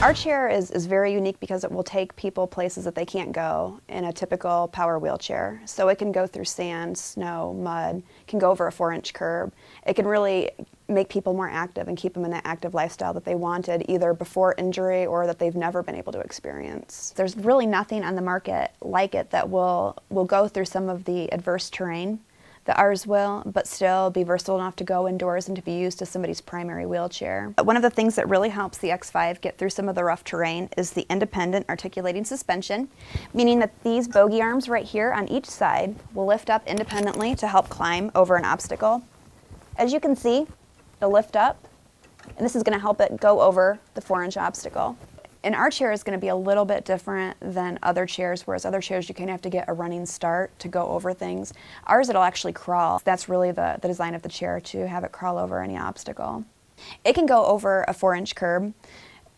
Our chair is very unique because it will take people places that they can't go in a typical power wheelchair. So it can go through sand, snow, mud, can go over a 4-inch curb. It can really make people more active and keep them in that active lifestyle that they wanted either before injury or that they've never been able to experience. There's really nothing on the market like it that will go through some of the adverse terrain that ours will, but still be versatile enough to go indoors and to be used as somebody's primary wheelchair. One of the things that really helps the X5 get through some of the rough terrain is the independent articulating suspension, meaning that these bogey arms right here on each side will lift up independently to help climb over an obstacle. As you can see, it'll lift up, and this is going to help it go over the 4-inch obstacle. And our chair is going to be a little bit different than other chairs, whereas other chairs you kind of have to get a running start to go over things. Ours, it'll actually crawl. That's really the design of the chair, to have it crawl over any obstacle. It can go over a 4-inch curb,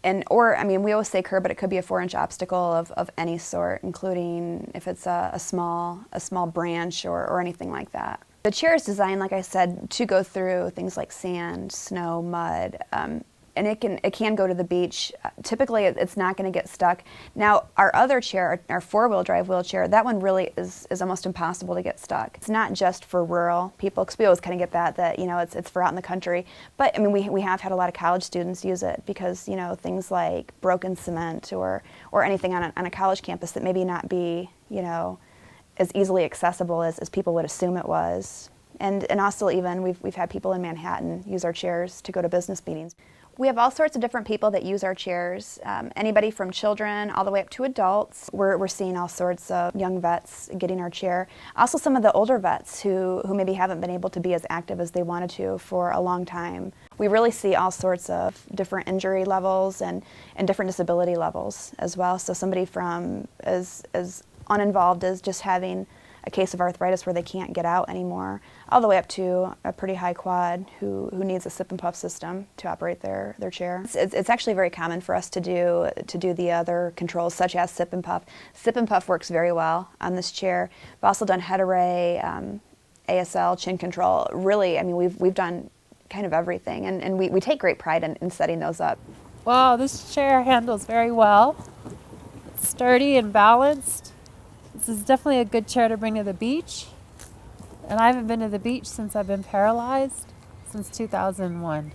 we always say curb, but it could be a 4-inch obstacle of any sort, including if it's a small branch or anything like that. The chair is designed, like I said, to go through things like sand, snow, mud, and it can go to the beach. Typically, it's not going to get stuck. Now, our other chair, our 4-wheel drive wheelchair, that one really is almost impossible to get stuck. It's not just for rural people, because we always kind of get that it's for out in the country. But we have had a lot of college students use it because things like broken cement or anything on a college campus that maybe not be as easily accessible as people would assume it was. And also even we've had people in Manhattan use our chairs to go to business meetings. We have all sorts of different people that use our chairs, anybody from children all the way up to adults. We're seeing all sorts of young vets getting our chair. Also some of the older vets who maybe haven't been able to be as active as they wanted to for a long time. We really see all sorts of different injury levels and different disability levels as well. So somebody from as uninvolved as just having a case of arthritis where they can't get out anymore, all the way up to a pretty high quad who needs a sip and puff system to operate their chair. It's actually very common for us to do the other controls such as sip and puff. Sip and puff works very well on this chair. We've also done head array, ASL, chin control. Really, we've done kind of everything, and we take great pride in setting those up. Wow, this chair handles very well. It's sturdy and balanced. This is definitely a good chair to bring to the beach. And I haven't been to the beach since I've been paralyzed, since 2001.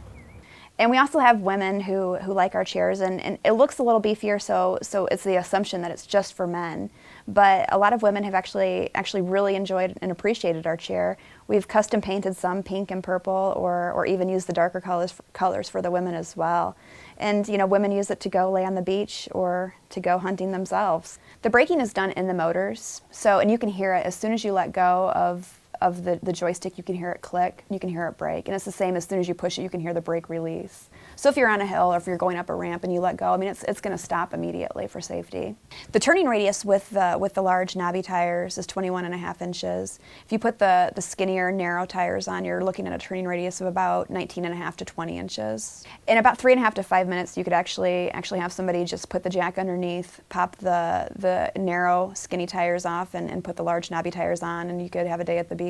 And we also have women who like our chairs, and it looks a little beefier, so it's the assumption that it's just for men. But a lot of women have actually really enjoyed and appreciated our chair. We've custom painted some pink and purple, or even used the darker colors for the women as well. And women use it to go lay on the beach or to go hunting themselves. The braking is done in the motors, and you can hear it as soon as you let go of the joystick. You can hear it click, you can hear it brake, and it's the same as soon as you push it, you can hear the brake release. So if you're on a hill or if you're going up a ramp and you let go, it's going to stop immediately for safety. The turning radius with the large knobby tires is 21.5 inches. If you put the skinnier, narrow tires on, you're looking at a turning radius of about 19.5 to 20 inches. In about 3.5 to 5 minutes, you could actually have somebody just put the jack underneath, pop the narrow, skinny tires off, and put the large knobby tires on, and you could have a day at the beach.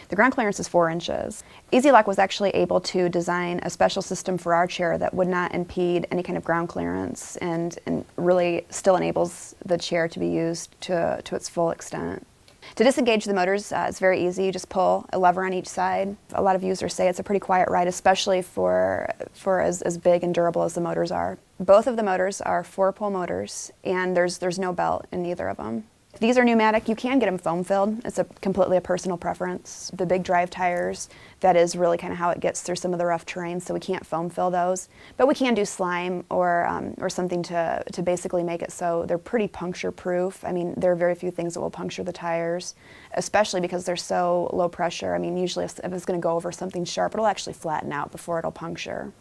The ground clearance is 4 inches. Easy Lock was actually able to design a special system for our chair that would not impede any kind of ground clearance and really still enables the chair to be used to its full extent. To disengage the motors, it's very easy. You just pull a lever on each side. A lot of users say it's a pretty quiet ride, especially for as big and durable as the motors are. Both of the motors are 4-pole motors, and there's no belt in either of them. If these are pneumatic, you can get them foam filled. It's completely a personal preference. The big drive tires, that is really kind of how it gets through some of the rough terrain, so we can't foam fill those. But we can do slime or something to basically make it so they're pretty puncture proof. There are very few things that will puncture the tires, especially because they're so low pressure. Usually if it's going to go over something sharp, it'll actually flatten out before it'll puncture.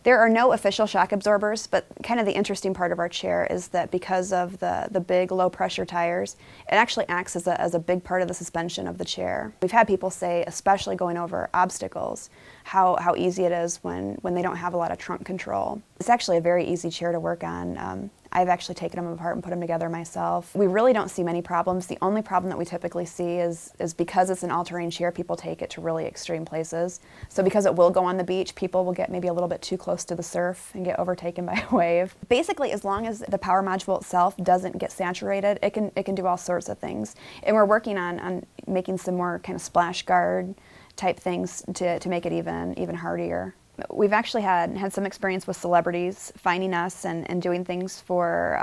There are no official shock absorbers, but kind of the interesting part of our chair is that because of the big low pressure tires, it actually acts as a big part of the suspension of the chair. We've had people say, especially going over obstacles, how easy it is when they don't have a lot of trunk control. It's actually a very easy chair to work on. I've actually taken them apart and put them together myself. We really don't see many problems. The only problem that we typically see is because it's an all-terrain chair, people take it to really extreme places. So because it will go on the beach, people will get maybe a little bit too close to the surf and get overtaken by a wave. Basically, as long as the power module itself doesn't get saturated, it can do all sorts of things. And we're working on making some more kind of splash guard type things to make it even hardier. We've actually had some experience with celebrities finding us and doing things for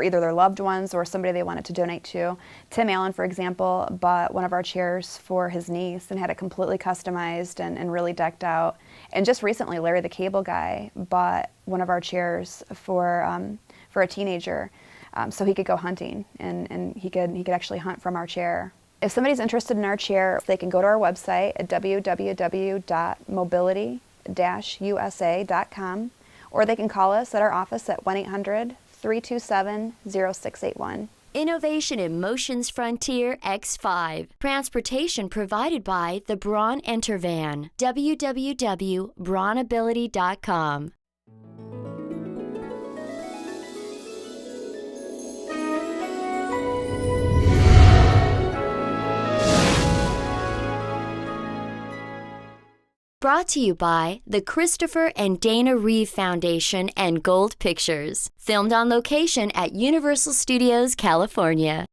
either their loved ones or somebody they wanted to donate to. Tim Allen, for example, bought one of our chairs for his niece and had it completely customized and really decked out. And just recently, Larry the Cable Guy bought one of our chairs for a teenager, so he could go hunting and he could actually hunt from our chair. If somebody's interested in our chair, they can go to our website at www.mobility-usa.com, or they can call us at our office at 1-800-327-0681. Innovation in Motion's Frontier X5. Transportation provided by the Braun Enter Van. www.braunability.com. Brought to you by the Christopher and Dana Reeve Foundation and Gold Pictures. Filmed on location at Universal Studios, California.